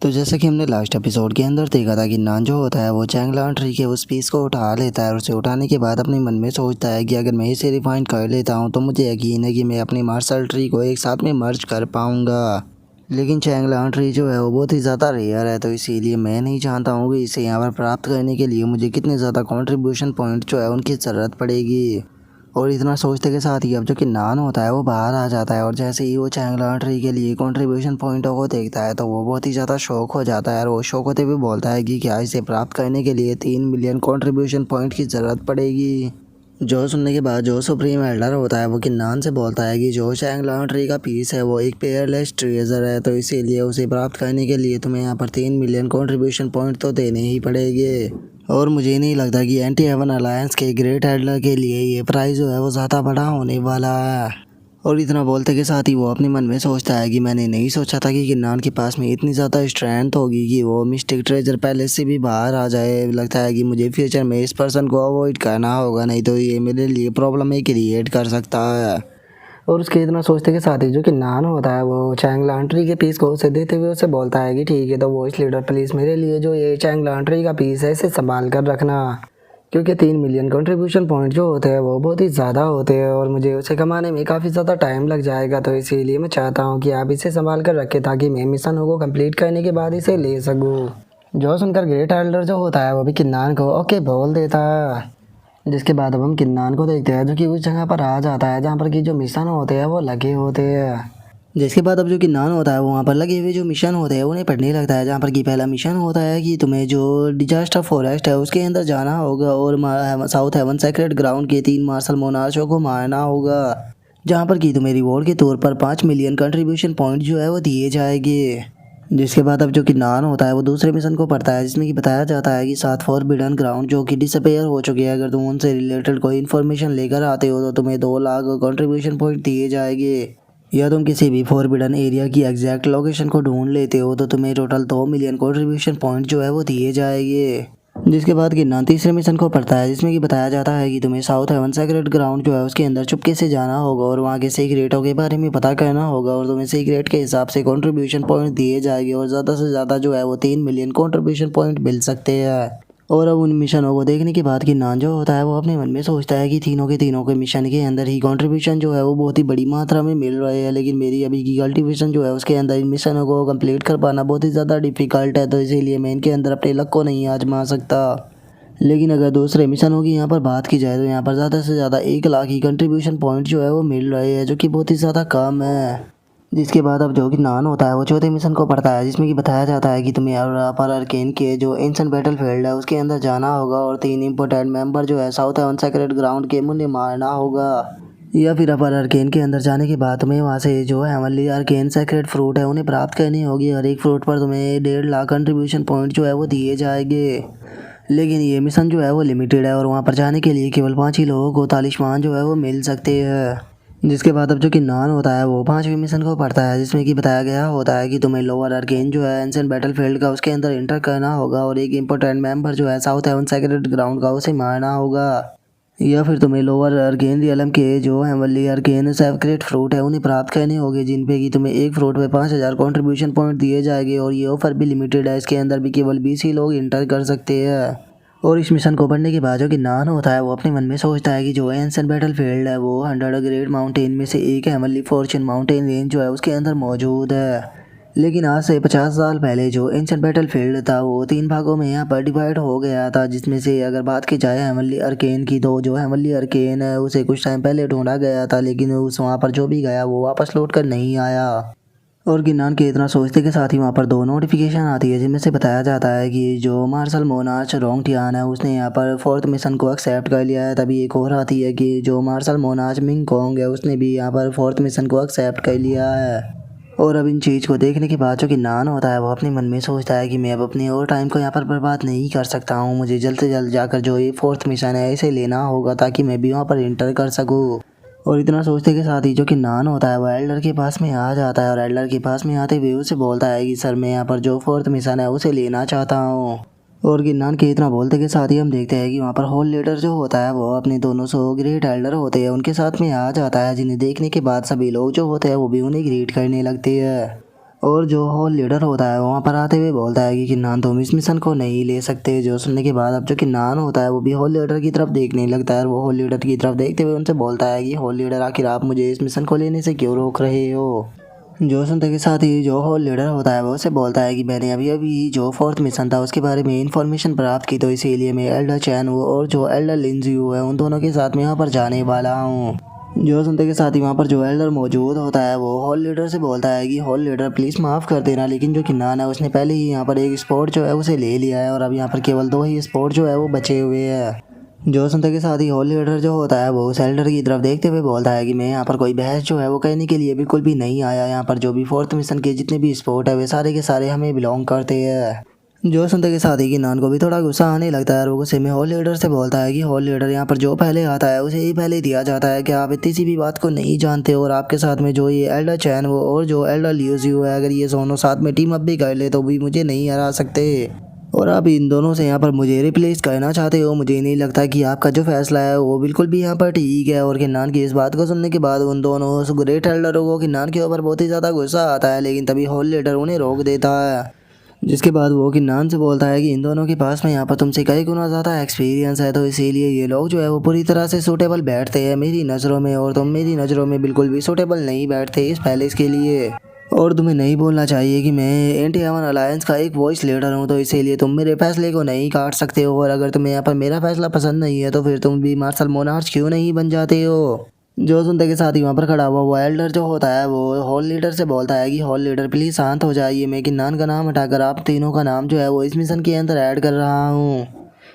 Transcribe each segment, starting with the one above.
तो जैसे कि हमने लास्ट एपिसोड के अंदर देखा था कि नान जो होता है वो चैंगलान ट्री के उस पीस को उठा लेता है और उसे उठाने के बाद अपने मन में सोचता है कि अगर मैं इसे रिफाइन कर लेता हूँ तो मुझे यकीन है कि मैं अपनी मार्शल ट्री को एक साथ में मर्ज कर पाऊँगा। लेकिन चैंगलान ट्री जो है वो बहुत ही ज़्यादा रेयर है, तो इसीलिए मैं नहीं चाहता हूँ कि इसे यहाँ पर प्राप्त करने के लिए मुझे कितने ज़्यादा कॉन्ट्रीब्यूशन पॉइंट जो है उनकी ज़रूरत पड़ेगी। और इतना सोचते के साथ ही अब जो कि नान होता है वो बाहर आ जाता है और जैसे ही वो चैंगलान ट्री के लिए कंट्रीब्यूशन पॉइंटों को देखता है तो वो बहुत ही ज़्यादा शौक हो जाता है और वो शौक होते हुए बोलता है कि क्या इसे प्राप्त करने के लिए 3 मिलियन कंट्रीब्यूशन पॉइंट की ज़रूरत पड़ेगी। जो सुनने के बाद जो सुप्रीम एल्डर होता है वो किन्नान से बोलता है कि जो चैंगलान ट्री का पीस है वो एक पेयरलेस ट्रेजर है, तो इसीलिए उसे प्राप्त करने के लिए तुम्हें यहाँ पर 3 मिलियन कंट्रीब्यूशन पॉइंट तो देने ही पड़ेंगे। और मुझे नहीं लगता कि एंटी हेवन अलायंस के ग्रेट एल्डर के लिए ये प्राइस जो है वो ज़्यादा बड़ा होने वाला है। और इतना बोलते के साथ ही वो अपने मन में सोचता है कि मैंने नहीं सोचा था कि किन्नान के पास में इतनी ज़्यादा स्ट्रेंथ होगी कि वो मिस्टिक ट्रेजर पैलेस से भी बाहर आ जाए। लगता है कि मुझे फ्यूचर में इस पर्सन को अवॉइड करना होगा, नहीं तो ये मेरे लिए प्रॉब्लम ही क्रिएट कर सकता है। और उसके इतना सोचते के साथ ही जो कि नान होता है वो चैंगलान ट्री के पीस को उसे देते हुए उसे बोलता है कि ठीक है, तो वॉइस लीडर प्लीज़ मेरे लिए जो ये चैंगलान ट्री का पीस है इसे संभाल कर रखना, क्योंकि 3 मिलियन कंट्रीब्यूशन पॉइंट जो होते हैं वो बहुत ही ज़्यादा होते हैं और मुझे उसे कमाने में काफ़ी ज़्यादा टाइम लग जाएगा। तो इसीलिए मैं चाहता हूँ कि आप इसे संभाल कर रखें ताकि मैं मिशन को कंप्लीट करने के बाद इसे ले सकूँ। जो सुनकर ग्रेट एल्डर जो होता है वो भी किन्नान को ओके बोल देता है। जिसके बाद अब हम किन्नान को देखते हैं जो कि उस जगह पर आ जाता है जहाँ पर कि जो मिशन होते हैं वो लगे होते हैं। जिसके बाद अब जो किन्नान होता है वो वहाँ पर लगे हुए जो मिशन होते हैं उन्हें पढ़ने लगता है, जहाँ पर कि पहला मिशन होता है कि तुम्हें जो डिजास्टर फॉरेस्ट है उसके अंदर जाना होगा और साउथ हेवन सेक्रेट ग्राउंड के 3 मार्शल मोनार्चों को मारना होगा, जहाँ पर कि तुम्हें रिवॉर्ड के तौर पर 5 मिलियन कंट्रीब्यूशन पॉइंट जो है वो दिए जाएंगे। जिसके बाद अब जो कि नान होता है वो दूसरे मिशन को पढ़ता है जिसमें कि बताया जाता है कि 7 फॉरबिडन ग्राउंड जो कि डिसअपेयर हो चुके हैं, अगर तुम उनसे रिलेटेड कोई इन्फॉर्मेशन लेकर आते हो तो तुम्हें 2 लाख कंट्रीब्यूशन पॉइंट दिए जाएंगे, या तुम किसी भी फॉरबिडन एरिया की एग्जैक्ट लोकेशन को ढूंढ लेते हो तो तुम्हें टोटल 2 मिलियन कंट्रीब्यूशन पॉइंट जो है वो दिए जाएंगे। जिसके बाद किन्नान तीसरे मिशन को पढ़ता है जिसमें कि बताया जाता है कि तुम्हें साउथ हेवन सेक्रेट ग्राउंड जो है उसके अंदर चुपके से जाना होगा और वहाँ के सीक्रेटों के बारे में पता करना होगा और तुम्हें सीक्रेट के हिसाब से कंट्रीब्यूशन पॉइंट दिए जाएंगे और ज़्यादा से ज़्यादा जो है वो 3 मिलियन कंट्रीब्यूशन पॉइंट मिल सकते हैं। और अब उन मिशनों को देखने के बाद किन्नान जो होता है वो अपने मन में सोचता है कि तीनों के मिशन के अंदर ही कंट्रीब्यूशन जो है वो बहुत ही बड़ी मात्रा में मिल रहे हैं, लेकिन मेरी अभी की कल्टीवेशन जो है उसके अंदर इन मिशनों को कंप्लीट कर पाना बहुत ही ज़्यादा डिफिकल्ट है, तो इसीलिए मैं इनके अंदर अपने लक को नहीं आजमा सकता। लेकिन अगर दूसरे मिशनों की यहाँ पर बात की जाए तो यहाँ पर ज़्यादा से ज़्यादा 1 लाख ही कंट्रीब्यूशन पॉइंट जो है वो मिल रहे हैं, जो कि बहुत ही ज़्यादा कम है। जिसके बाद अब जो कि नान होता है वो चौथे मिशन को पढ़ता है जिसमें कि बताया जाता है कि तुम्हें पर अर्केन के जो एंशिएंट बैटल फील्ड है उसके अंदर जाना होगा और 3 इंपॉर्टेंट मेंबर जो है साउथ हेवन सेक्रेट ग्राउंड के उन्हें मारना होगा, या फिर अपर अर्केन के अंदर जाने के बाद तुम्हें वहाँ से जो हेवनली अर्केन सेक्रेट फ्रूट है उन्हें प्राप्त करनी होगी और एक फ्रूट पर तुम्हें 1.5 लाख कंट्रीब्यूशन पॉइंट जो है वो दिए जाएंगे। लेकिन ये मिशन जो है वो लिमिटेड है और वहाँ पर जाने के लिए केवल 5 ही लोगों को तालिस्मान जो है वो मिल सकते हैं। जिसके बाद अब जो कि नान होता है वो 5वें मिशन को पढ़ता है जिसमें कि बताया गया होता है कि तुम्हें लोअर अर्केन जो है एंशिएंट बैटलफील्ड का उसके अंदर एंटर करना होगा और एक इंपॉर्टेंट मेंबर जो है साउथ हेवन सेक्रेट ग्राउंड का उसे मारना होगा, या फिर तुम्हें लोअर अर्केन रियलम के जो हेवनली अर्केन सेक्रेट फ्रूट है उन्हें प्राप्त करने होंगे, जिन पे कि तुम्हें एक फ्रूट पे 5000 कंट्रीब्यूशन पॉइंट दिए जाएंगे और ये ऑफर भी लिमिटेड है, इसके अंदर भी केवल 20 ही लोग इंटर कर सकते हैं। और इस मिशन को पढ़ने के बाद जो कि नान होता है वो अपने मन में सोचता है कि जो एंशिएंट बैटलफील्ड है वो 100 ग्रेट माउंटेन में से एक हेवनली फॉर्च्यून माउंटेन रेंज जो है उसके अंदर मौजूद है। लेकिन आज से 50 साल पहले जो एंशिएंट बैटलफील्ड था वो 3 भागों में यहाँ पर डिवाइड हो गया था, जिसमें से अगर बात की जाए हेवनली अर्केन की तो जो हेवनली अर्केन है उसे कुछ टाइम पहले ढूंढा गया था, लेकिन उस वहाँ पर जो भी गया वो वापस लौट कर नहीं आया। और गिनान के इतना सोचते के साथ ही वहाँ पर 2 नोटिफिकेशन आती है जिनमें से बताया जाता है कि जो मार्शल मोनार्च रोंगटियान है उसने यहाँ पर 4th मिशन को एक्सेप्ट कर लिया है। तभी एक और आती है कि जो मार्शल मोनार्च मिंग कोंग है उसने भी यहाँ पर 4th मिशन को एक्सेप्ट कर लिया है। और अब इन चीज़ को देखने के बाद जो कि नान होता है वो अपने मन में सोचता है कि मैं अब अपने और टाइम को यहाँ पर बर्बाद नहीं कर सकता हूँ, मुझे जल्द से जल्द जाकर जो ये 4th मिशन है इसे लेना होगा ताकि मैं भी वहाँ पर इंटर कर सकूँ। और इतना सोचते के साथ ही जो कि नान होता है वो एल्डर के पास में आ जाता है और एल्डर के पास में आते हुए उसे बोलता है कि सर मैं यहाँ पर जो 4th मिशन है उसे लेना चाहता हूँ। और गिन्नान के इतना बोलते के साथ ही हम देखते हैं कि वहाँ पर होल लीडर जो होता है वो अपने दोनों सो ग्रेट एल्डर होते हैं उनके साथ में आ जाता है, जिन्हें देखने के बाद सभी लोग जो होते हैं वो भी उन्हें ग्रीट करने लगते हैं। और जो हॉल लीडर होता है वहाँ पर आते हुए बोलता है कि किन्नान तुम इस मिशन को नहीं ले सकते। जो सुनने के बाद अब जो किन्नान होता है वो भी हॉल लीडर की तरफ देखने लगता है। वो हॉल लीडर की तरफ देखते हुए उनसे बोलता है कि हॉल लीडर आखिर आप मुझे इस मिशन को लेने से क्यों रोक रहे हो। जो सुनते के साथ ही जो हॉल लीडर होता है वो उसे बोलता है कि मैंने अभी अभी जो फोर्थ मिशन था उसके बारे में इंफॉर्मेशन प्राप्त की, तो इसीलिए मैं एल्डर चैन और जो एल्डर लिंजी है उन दोनों के साथ में यहाँ पर जाने वाला हूँ। जो सुनते के साथ ही वहाँ पर जो एल्डर मौजूद होता है वो हॉल लीडर से बोलता है कि हॉल लीडर प्लीज़ माफ़ कर देना, लेकिन जो किन्नान है उसने पहले ही यहाँ पर एक स्पॉट जो है उसे ले लिया है और अब यहाँ पर केवल 2 ही स्पॉट जो है वो बचे हुए हैं। जो सुनते के साथ ही हॉल लीडर जो होता है वो उस एल्डर की तरफ देखते हुए बोलता है कि मैं यहाँ पर कोई बहस जो है वो कहने के लिए बिल्कुल भी नहीं आया। यहाँ पर जो भी फोर्थ मिशन के जितने भी स्पॉट है वे सारे के सारे हमें बिलोंग करते हैं। जो सुनते के साथ ही किन्नान को भी थोड़ा गुस्सा आने लगता है और वो गुस्से में हॉल लीडर से बोलता है कि हॉल लीडर यहाँ पर जो पहले आता है उसे ही पहले दिया जाता है, क्या आप इतनी सी भी बात को नहीं जानते। और आपके साथ में जो ये एल्डर चैन वो और जो एल्डर लियोजियो है, अगर ये दोनों साथ में टीम अप भी कर ले तो भी मुझे नहीं हरा सकते। और आप इन दोनों से यहाँ पर मुझे रिप्लेस करना चाहते हो। मुझे नहीं लगता कि आपका जो फैसला है वो बिल्कुल भी यहाँ पर ठीक है। और किन्नान की इस बात को सुनने के बाद उन दोनों उस ग्रेट एल्डरों को किन्नान के ऊपर बहुत ही ज़्यादा गुस्सा आता है, लेकिन तभी हॉल लीडर उन्हें रोक देता है। जिसके बाद वो किन्नान से बोलता है कि इन दोनों के पास में यहाँ पर तुमसे कई गुना ज़्यादा एक्सपीरियंस है, तो इसीलिए ये लोग जो है वो पूरी तरह से सूटेबल बैठते हैं मेरी नज़रों में, और तुम मेरी नज़रों में बिल्कुल भी सूटेबल नहीं बैठते इस पैलेस के लिए। और तुम्हें नहीं बोलना चाहिए कि मैं एंटी हेवन अलायंस का एक वॉइस लीडर हूँ, तो इसीलिए तुम मेरे फैसले को नहीं काट सकते हो। और अगर तुम्हें यहाँ पर मेरा फैसला पसंद नहीं है तो फिर तुम भी मार्शल मोनार्च क्यों नहीं बन जाते हो। जो सुनते के साथ ही वहाँ पर खड़ा हुआ वो एल्डर जो होता है वो हॉल लीडर से बोलता है कि हॉल लीडर प्लीज़ शांत हो जाइए, मैं किन्नान का नाम हटाकर आप तीनों का नाम जो है वो इस मिशन के अंदर ऐड कर रहा हूँ।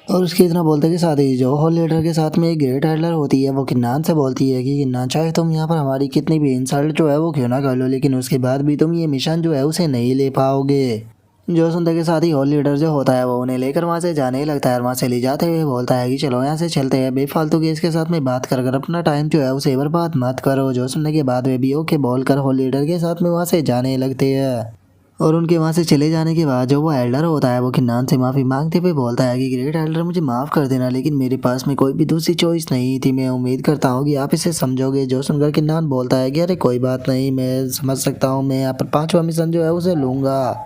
और उसके इतना बोलते के साथ ही जो हॉल लीडर के साथ में एक ग्रेट एल्डर होती है वो किन्नान से बोलती है कि किन्नान चाहे तुम यहाँ पर हमारी कितनी भी इंसल्ट जो है वो क्यों ना कर लो, लेकिन उसके बाद भी तुम ये मिशन जो है उसे नहीं ले पाओगे। जो सुनते के साथ ही हॉल लीडर जो होता है वो उन्हें लेकर वहाँ से जाने लगता है और वहाँ से ले जाते हुए बोलता है कि चलो यहाँ से चलते हैं, बेफालतू के इसके साथ में बात कर अपना टाइम जो है उसे बर्बाद मत करो। जो सुनने के बाद वे भी ओके बोलकर हॉल लीडर के साथ में वहाँ से जाने लगते हैं। और उनके वहाँ से चले जाने के बाद जो वो एल्डर होता है वो किन्नान से माफ़ी मांगते हुए बोलता है कि ग्रेट एल्डर मुझे माफ़ कर देना, लेकिन मेरे पास में कोई भी दूसरी चॉइस नहीं थी, मैं उम्मीद करता हूँ कि आप इसे समझोगे। जो सुनकर किन्नान बोलता है कि अरे कोई बात नहीं, मैं समझ सकता हूँ, मैं यहाँ पर 5वां मिशन जो है उसे लूँगा।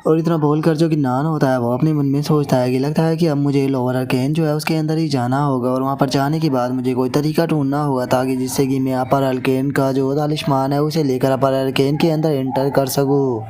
और इतना बोलकर जो किन्नान होता है वो अपने मन में सोचता है कि लगता है कि अब मुझे लोअर अर्केन जो है उसके अंदर ही जाना होगा, और वहाँ पर जाने के बाद मुझे कोई तरीका ढूंढना होगा ताकि जिससे कि मैं अपर अर्केन का जो तालिस्मान है उसे लेकर अपर अर्केन के अंदर एंटर कर सकूँ।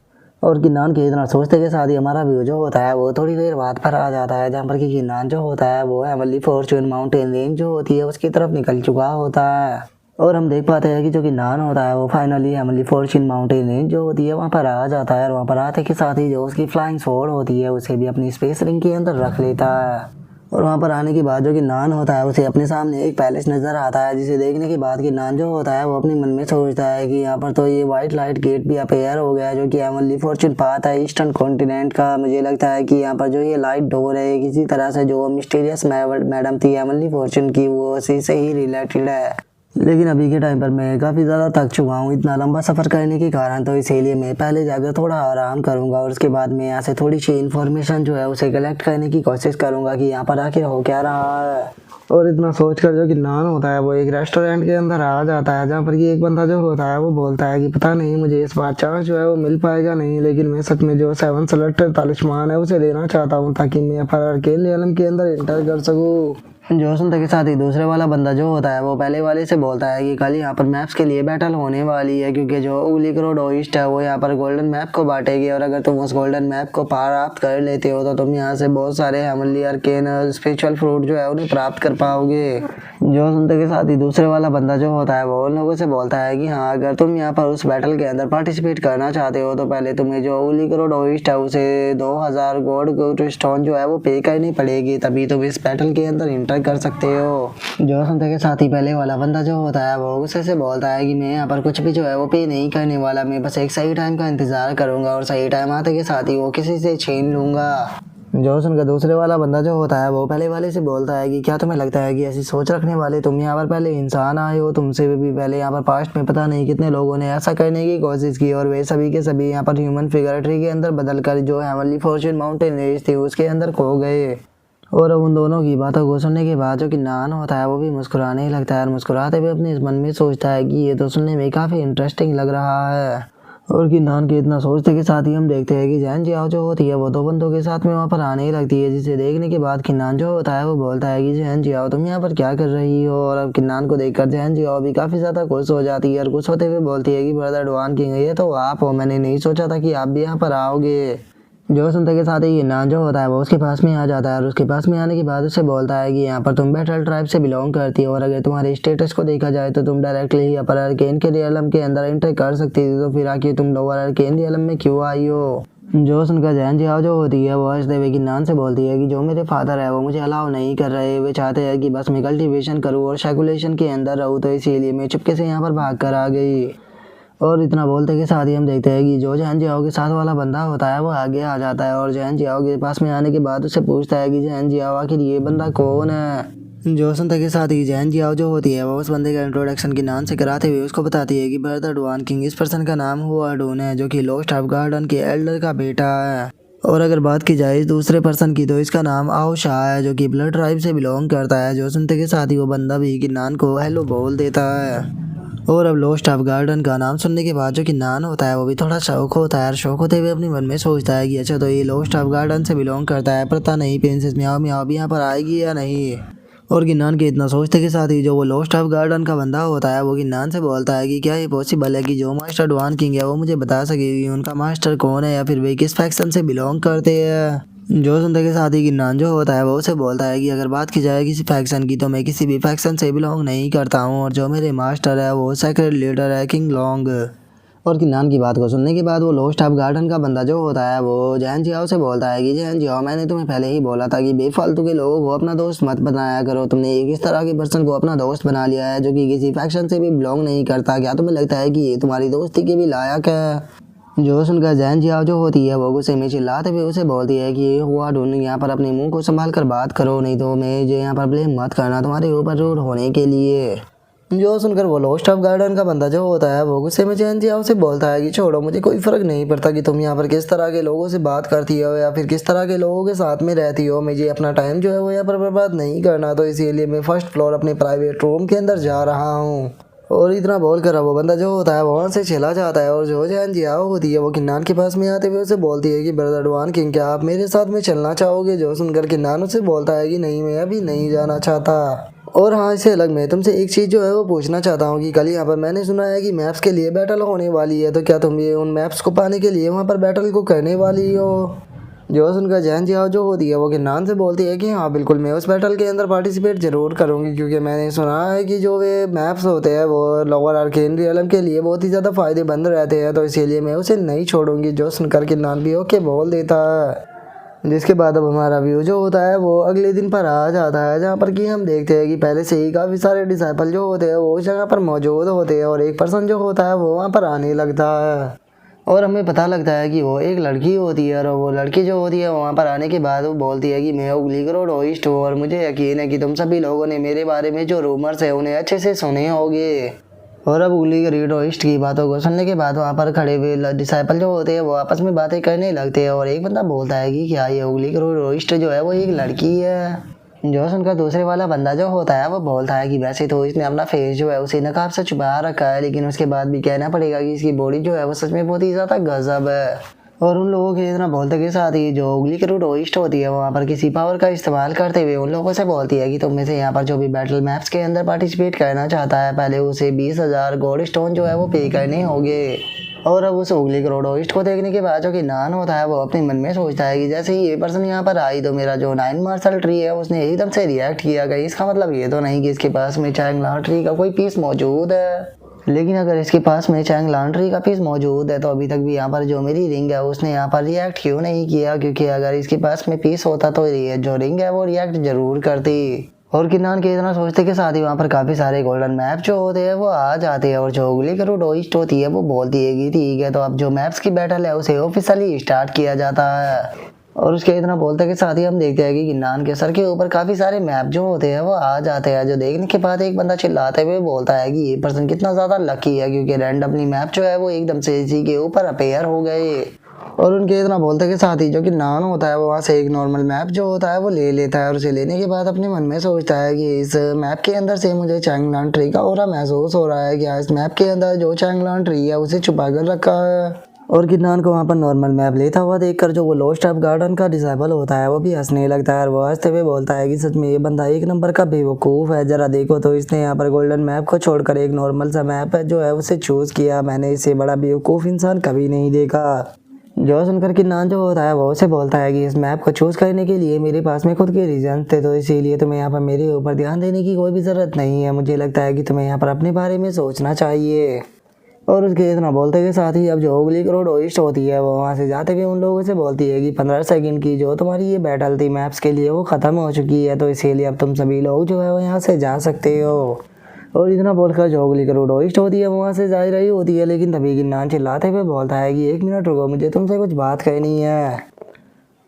और किन्नान के इतना सोचते के साथ ही हमारा व्यू जो होता है वो थोड़ी देर बाद पर आ जाता है, जहाँ पर कि किन्नान जो होता है वो हेवनली फॉर्च्यून माउंटेन रेंज जो होती है उसकी तरफ निकल चुका होता है। और हम देख पाते हैं कि जो किन्नान होता है वो finally heavenly Fortune mountain range जो होती है वहाँ पर आ जाता है, और वहाँ पर आते के साथ ही जो उसकी फ्लाइंग स्वॉर्ड होती है उसे भी अपनी स्पेस रिंग के अंदर रख लेता है। और वहाँ पर आने के बाद जो किन्नान होता है उसे अपने सामने एक पैलेस नज़र आता है, जिसे देखने के बाद किन्नान जो होता है वो अपने मन में सोचता है कि यहाँ पर तो ये वाइट लाइट गेट भी अपेयर हो गया है, जो कि हेवनली फॉर्च्यून पाथ है ईस्टर्न कॉन्टिनेंट का। मुझे लगता है कि यहाँ पर जो ये लाइट डोर है किसी तरह से जो मिस्टीरियस मैडम थी हेवनली फॉर्च्यून की वो उसी से ही रिलेटेड है। लेकिन अभी के टाइम पर मैं काफ़ी ज़्यादा थक चुका हूँ इतना लंबा सफ़र करने के कारण, तो इसीलिए मैं पहले जाकर थोड़ा आराम करूँगा और उसके बाद मैं यहाँ से थोड़ी सी इन्फॉर्मेशन जो है उसे कलेक्ट करने की कोशिश करूँगा कि यहाँ पर आखिर हो क्या रहा है। और इतना सोच कर जो किन्नान होता है वो एक रेस्टोरेंट के अंदर आ जाता है, जहाँ पर कि एक बंदा जो होता है वो बोलता है कि पता नहीं मुझे इस बार चांस जो है वो मिल पाएगा नहीं, लेकिन मैं सच में जो 7 सेलेक्टेड तालिस्मान है उसे लेना चाहता हूँ ताकि मैं अपर अर्केन रियल्म के अंदर एंटर कर सकूँ। जो सुनते के साथ ही दूसरे वाला बंदा जो होता है वो पहले वाले से बोलता है कि कल यहाँ पर मैप्स के लिए बैटल होने वाली है, क्योंकि जो उलिक्रोड ओइस्ट है वो यहाँ पर गोल्डन मैप को बांटेगी, और अगर तुम उस गोल्डन मैप को प्राप्त कर लेते हो तो तुम यहाँ से बहुत सारे हेवनली अर्केन स्पिरिचुअल फ्रूट जो है उन्हें प्राप्त कर पाओगे। जो सुनते के साथ ही दूसरे वाला बंदा जो होता है वो उन लोगों से बोलता है कि हाँ, अगर तुम यहाँ पर उस बैटल के अंदर पार्टिसिपेट करना चाहते हो तो पहले तुम्हें जो उलिक्रोड ओइस्ट है उसे 2000 गोल्ड स्टोन जो है वो पे करनी पड़ेगी, तभी तुम इस बैटल के अंदर इंटर कर सकते हो। जो सुनते के साथ ही पहले वाला बंदा जो होता है वो गुस्से से बोलता है कि मैं यहाँ पर कुछ भी जो है वो पे नहीं करने वाला, मैं बस एक सही टाइम का इंतजार करूंगा और सही टाइम आते के साथ ही वो किसी से छीन लूंगा। जो सुनकर दूसरे वाला बंदा जो होता है वो पहले वाले से बोलता है कि क्या तुम्हें लगता है कि ऐसी सोच रखने वाले तुम यहाँ पर पहले इंसान आए हो, तुमसे भी पहले यहाँ पर पास्ट में पता नहीं कितने लोगों ने ऐसा करने की कोशिश की और वे सभी के सभी यहाँ पर ह्यूमन फिगर ट्री के अंदर बदल कर जो हेवनली फॉर्च्यून माउंटेन रेंज थी उसके अंदर खो गए। और उन दोनों की बातों को सुनने के बाद जो किन्नान होता है वो भी मुस्कुराने लगता है, और मुस्कुराते हुए अपने मन में सोचता है कि ये तो सुनने में काफ़ी इंटरेस्टिंग लग रहा है। और किन्नान के इतना सोचते के साथ ही हम देखते हैं कि जैन जियाओ जो होती है वो दो बंदों के साथ में वहाँ पर आने ही लगती है, जिसे देखने के बाद किन्नान जो होता है वो बोलता है कि जैन जियाओ तुम यहाँ पर क्या कर रही हो। और अब किन्नान को देखकर जैन जियाओ भी काफ़ी ज़्यादा खुश हो जाती है और खुश होते हुए बोलती है कि ब्रदर डुआन किंग ये तो आप हो, मैंने नहीं सोचा था कि आप भी यहाँ पर आओगे। जो सुनते के साथ ही किन्नान जो होता है वो उसके पास में आ जाता है और उसके पास में आने के बाद उससे बोलता है कि यहाँ पर तुम बैटल ट्राइब से बिलोंग करती हो और अगर तुम्हारे स्टेटस को देखा जाए तो तुम डायरेक्टली ही अपर अर्केन के रियलम के अंदर एंटर कर सकती थी, तो फिर आखिर तुम लोअर अर्केन रियलम में क्यों आई हो। जो सुनकर जैन जियाओ जो होती है वो हंसते हुए किन्नान से बोलती है कि जो मेरे फादर है वो मुझे अलाउ नहीं कर रहे, वे चाहते हैं कि बस मैं कल्टीवेशन करूँ और स्पेकुलेशन के अंदर रहूँ, तो इसीलिए मैं चुपके से यहाँ पर भाग कर आ गई। और इतना बोलते के साथ ही हम देखते हैं कि जो जैन जियाओ के साथ वाला बंदा होता है वो आगे आ जाता है और जैन जियाओ के पास में आने के बाद उससे पूछता है कि जैन जियाओ आखिर ये बंदा कौन है। जो सुनते के साथ ही जैन जियाओ जो होती है वो उस बंदे का इंट्रोडक्शन किन्नान से कराते हुए उसको बताती है कि ब्रदर डुआन किंग, इस पर्सन का नाम हुआ डून है जो कि लोस्ट ऑफ गार्डन के एल्डर का बेटा है। और अगर बात की जाए दूसरे पर्सन की तो इसका नाम आओ शाह है जो कि ब्लड ट्राइब से बिलोंग करता है। जो सुनते के साथ ही वो बंदा भी किन्नान को हेलो बोल देता है। और अब लोस्ट ऑफ गार्डन का नाम सुनने के बाद जो किन्नान होता है वो भी थोड़ा शौक होता है और शौक होते हुए अपने मन में सोचता है कि अच्छा तो ये लोस्ट ऑफ गार्डन से बिलोंग करता है, पता नहीं प्रिंसेस म्याओ म्याओ भी यहाँ पर आएगी या नहीं। और किन्नान के इतना सोचते के साथ ही जो वो लोस्ट ऑफ गार्डन का बंदा होता है वो किन्नान से बोलता है कि क्या ये पॉसिबल है कि जो मास्टर डुआन किंग है वो मुझे बता सके कि उनका मास्टर कौन है या फिर वे किस फैक्शन से बिलोंग करते हैं। जो सुनते के साथ ही किन्नान जो होता है वो उसे बोलता है कि अगर बात की जाए किसी फैक्शन की तो मैं किसी भी फैक्शन से बिलोंग नहीं करता हूँ और जो मेरे मास्टर है वो सेक्रेट लीडर है किंग लॉन्ग। और किन्नान की बात को सुनने के बाद वो लोस्ट ऑफ गार्डन का बंदा जो होता है वो जैन जियाओ से बोलता है कि जैन जियाओ मैंने तुम्हें पहले ही बोला था कि बेफालतू के लोगों को अपना दोस्त मत बनाया करो, तुमने एक इस तरह के पर्सन को अपना दोस्त बना लिया है जो कि किसी फैक्शन से भी बिलोंग नहीं करता, क्या तुम्हें लगता है कि ये तुम्हारी दोस्ती के भी लायक है। जो सुनकर जैन जियाओ जो होती है वो गुस्से में चिल्लाते हुए उसे बोलती है कि ये हुआ ढूंढ, यहाँ पर अपने मुंह को संभाल कर बात करो, नहीं तो मैं जो यहाँ पर ब्लेम मत करना तुम्हारे ऊपर रूड होने के लिए। जो सुनकर वो लोस्ट ऑफ गार्डन का बंदा जो होता है वो गुस्से में जैन जियाओ से बोलता है कि छोड़ो, मुझे कोई फ़र्क नहीं पड़ता कि तुम यहाँ पर किस तरह के लोगों से बात करती हो या फिर किस तरह के लोगों के साथ में रहती हो, मुझे अपना टाइम जो है वो यहाँ पर बर्बाद नहीं करना, तो इसीलिए मैं फर्स्ट फ्लोर अपने प्राइवेट रूम के अंदर जा रहा हूँ। और इतना बोल कर वो बंदा जो होता है वहाँ से चला जाता है और जो जैन जियाओ होती है वो किन्नान के पास में आते हुए उसे बोलती है कि ब्रदर डुआन किंग क्या आप मेरे साथ में चलना चाहोगे। जो सुनकर किन्नान उसे बोलता है कि नहीं, मैं अभी नहीं जाना चाहता। और हाँ, इससे अलग मैं तुमसे एक चीज़ जो है वो पूछना चाहता हूँ कि कल यहाँ पर मैंने सुना है कि मैप्स के लिए बैटल होने वाली है, तो क्या तुम ये उन मैप्स को पाने के लिए वहाँ पर बैटल को करने वाली हो। जो सुनकर जैन जियाओ जो होती है वो किन्नान से बोलती है कि हाँ बिल्कुल, मैं उस बैटल के अंदर पार्टिसिपेट ज़रूर करूँगी, क्योंकि मैंने सुना है कि जो वे मैप्स होते हैं वो लोअर आर्केन रियलम के लिए बहुत ही ज़्यादा फ़ायदेमंद रहते हैं, तो इसीलिए मैं उसे नहीं छोड़ूंगी। जो सुनकर किन्नान भी ओके बोल देता है। जिसके बाद अब हमारा व्यू जो होता है वो अगले दिन पर आ जाता है, जहाँ पर कि हम देखते हैं कि पहले से ही काफ़ी सारे डिसाइपल जो होते हैं वो उस जगह पर मौजूद होते हैं और एक पर्सन जो होता है वो वहाँ पर आने लगता है और हमें पता लगता है कि वो एक लड़की होती है और वो लड़की जो होती है वहाँ पर आने के बाद वो बोलती है कि मैं उगली करोड़ ओइस्ट हूँ और मुझे यकीन है कि तुम सभी लोगों ने मेरे बारे में जो रूमर्स है उन्हें अच्छे से सुने होंगे। और अब उगली करोड़ ओइस्ट की बातों को सुनने के बाद वहाँ पर खड़े हुए डिसाइपल जो होते हैं वो आपस में बातें करने लगते हैं और एक बंदा बोलता है कि क्या ये उगली करोड़ ओइस्ट जो है वो एक लड़की है। जो सुनकर दूसरे वाला बंदा जो होता है वो बोलता है कि वैसे तो इसने अपना फेस जो है उसे नकाब से छुपा रखा है, लेकिन उसके बाद भी कहना पड़ेगा कि इसकी बॉडी जो है वो सच में बहुत ही ज़्यादा गजब है। और उन लोगों के इतना बोलते के साथ ही जो उगली करोड़ ओइस्ट होती है वहाँ पर किसी पावर का इस्तेमाल करते हुए उन लोगों से बोलती है कि तुम में से यहाँ पर जो भी बैटल मैप्स के अंदर पार्टिसिपेट करना चाहता है पहले उसे 20,000 गोल्ड स्टोन जो है वो पे करने होंगे। और अब उस उगली करोड़ ओइस्ट को देखने के बाद जो कि नान होता है वो अपने मन में सोचता है कि जैसे ही ये पर्सन यहाँ पर आई तो मेरा जो 9 मार्शल ट्री है उसने एकदम से रिएक्ट किया गया। इसका मतलब ये तो नहीं कि इसके पास में चैंगलांग ट्री का कोई पीस मौजूद है, लेकिन अगर इसके पास में चैंगलांग ट्री का पीस मौजूद है तो अभी तक भी यहाँ पर जो मेरी रिंग है उसने यहाँ पर रिएक्ट क्यों नहीं किया, क्योंकि अगर इसके पास में पीस होता तो ये जो रिंग है वो रिएक्ट जरूर करती। और किन्नान के इतना सोचते के साथ ही वहाँ पर काफ़ी सारे गोल्डन मैप जो होते हैं वो आ जाते हैं और जो उगली करोड़ ओइस्ट होती है वो बोलती है कि ठीक है तो अब जो मैप्स की बैटल है उसे ऑफिशियली स्टार्ट किया जाता है। और उसके इतना बोलते के साथ ही हम देखते हैं कि किन्नान के सर के ऊपर काफ़ी सारे मैप जो होते हैं वो आ जाते हैं, जो देखने के बाद एक बंदा चिल्लाते हुए बोलता है कि ये पर्सन कितना ज़्यादा लकी है क्योंकि रैंडमली मैप जो है वो एकदम से इसी के ऊपर अपेयर हो गए। और उनके इतना बोलते के साथ ही जो कि नान होता है वो वहाँ से एक नॉर्मल मैप जो होता है वो ले लेता है और उसे लेने के बाद अपने मन में सोचता है कि इस मैप के अंदर से मुझे चैंगलांग ट्री का ऑरा महसूस हो रहा है कि इस मैप के अंदर जो चैंगलांग ट्री है उसे छुपा कर रखा है। और किन्नान को वहाँ पर नॉर्मल मैप लेता हुआ देखकर जो वो लॉस्ट ऑफ गार्डन का डिसाइबल होता है वो भी हंसने लगता है और वो हंसते हुए बोलता है कि सच में ये बंदा एक नंबर का बेवकूफ़ है, जरा देखो तो इसने यहाँ पर गोल्डन मैप को छोड़कर एक नॉर्मल सा मैप है जो है उसे चूज़ किया, मैंने इससे बड़ा बेवकूफ़ इंसान कभी नहीं देखा। जो सुनकर किन्नान जो होता है वो उसे बोलता है कि इस मैप को चूज़ करने के लिए मेरे पास में खुद के रीजन थे, तो इसीलिए तुम्हें यहाँ पर मेरे ऊपर ध्यान देने की कोई भी ज़रूरत नहीं है, मुझे लगता है कि तुम्हें यहाँ पर अपने बारे में सोचना चाहिए। और उसके इतना बोलते के साथ ही अब जो ओगली रोड ओइस्ट होती है वो वहाँ से जाते हुए उन लोगों से बोलती है कि 15 सेकंड की जो तुम्हारी ये बैटल थी मैप्स के लिए वो ख़त्म हो चुकी है, तो इसीलिए अब तुम सभी लोग जो है वो यहाँ से जा सकते हो। और इतना बोलकर जो ओगली रोड ओइस्ट होती है वो वहाँ से जा रही होती है, लेकिन तभी किन्नान चिल्लाते हुए बोलता है कि 1 मिनट रुको, मुझे तुमसे कुछ बात करनी है।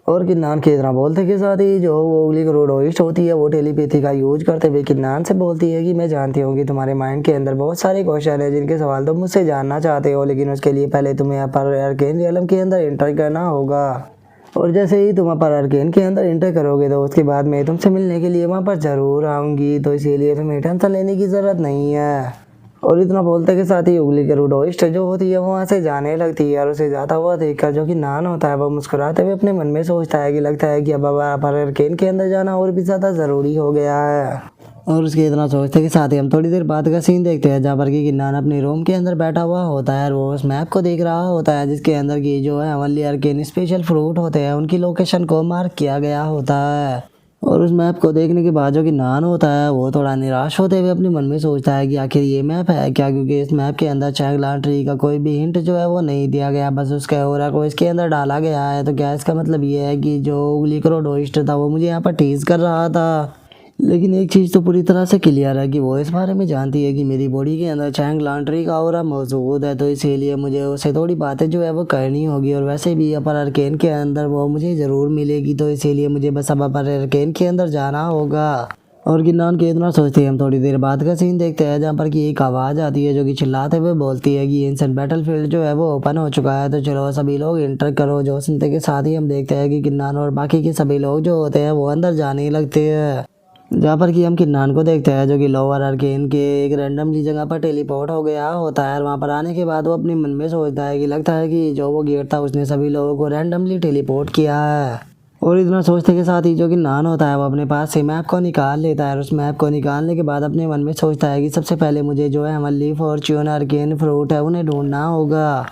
और किन्नान के इतना बोलते के साथ ही जो ओगली रोड ओइस्ट होती है वो टेलीपैथी का यूज करते हुए किन्नान से बोलती है कि मैं जानती हूँ कि तुम्हारे माइंड के अंदर बहुत सारे क्वेश्चन है जिनके सवाल तुम मुझसे जानना चाहते हो, लेकिन उसके लिए पहले तुम्हें यहाँ पर अर्केन रियलम के अंदर एंटर करना होगा। और जैसे ही तुम पर अर्केन के अंदर एंटर करोगे तो उसके बाद मैं तुमसे मिलने के लिए वहाँ पर ज़रूर आऊँगी, तो इसीलिए तुम्हें टेंशन लेने की ज़रूरत नहीं है। और इतना बोलते के साथ ही उगली के रोडोइस्ट जो होती है वो वहाँ से जाने लगती है और उसे जाता हुआ देखकर जो कि नान होता है वो मुस्कुराते हुए अपने मन में सोचता है कि लगता है कि अब पर अर्केन के अंदर जाना और भी ज़्यादा ज़रूरी हो गया है। और उसके इतना सोचते के साथ ही हम थोड़ी देर बाद का सीन देखते हैं जहाँ पर कि किन्नान अपने रूम के अंदर बैठा हुआ होता है और वो उस मैप को देख रहा होता है जिसके अंदर की जो है ओनली अर्केन स्पेशल फ्रूट होते हैं उनकी लोकेशन को मार्क किया गया होता है। और उस मैप को देखने के बाद जो कि नान होता है वो थोड़ा निराश होते हुए अपने मन में सोचता है कि आखिर ये मैप है क्या, क्योंकि इस मैप के अंदर चैंगलांग ट्री का कोई भी हिंट जो है वो नहीं दिया गया, बस उसके ऑरा को इसके अंदर डाला गया है। तो क्या इसका मतलब ये है कि जो उगली रोडोइस्ट था वो मुझे यहाँ पर टीज कर रहा था। लेकिन एक चीज़ तो पूरी तरह से क्लियर है कि वो इस बारे में जानती है कि मेरी बॉडी के अंदर चैंगलांग ट्री का ऑरा मौजूद है, तो इसीलिए मुझे उसे थोड़ी बातें जो है वो करनी होगी। और वैसे भी अपर अर्केन के अंदर वो मुझे ज़रूर मिलेगी, तो इसीलिए मुझे बस अब अपर अर्केन के अंदर जाना होगा। और किन्नान के इतना सोचते हैं हम थोड़ी देर बाद का सीन देखते हैं जहाँ पर कि एक आवाज़ आती है जो कि चिल्लाते हुए बोलती है कि एंशिएंट बैटलफील्ड जो है वो ओपन हो चुका है, तो चलो सभी लोग एंटर करो। जो सुनते के साथ ही हम देखते हैं कि किन्नान और बाकी के सभी लोग जो होते हैं वो अंदर जाने लगते हैं, जहाँ पर कि हम किन्नान को देखते हैं जो कि लोअर अर्केन के एक रैंडमली जगह पर टेलीपोर्ट हो गया होता है। और वहाँ पर आने के बाद वो अपने मन में सोचता है कि लगता है कि जो वो गेट था उसने सभी लोगों को रैंडमली टेलीपोर्ट किया है। और इतना सोचते के साथ ही जो कि नान होता है वो अपने पास से मैप को निकाल लेता है और उस मैप को निकालने के बाद अपने मन में सोचता है कि सबसे पहले मुझे जो है हमारी फॉर्च्यून अर्केन फ्रूट है उन्हें ढूंढना होगा।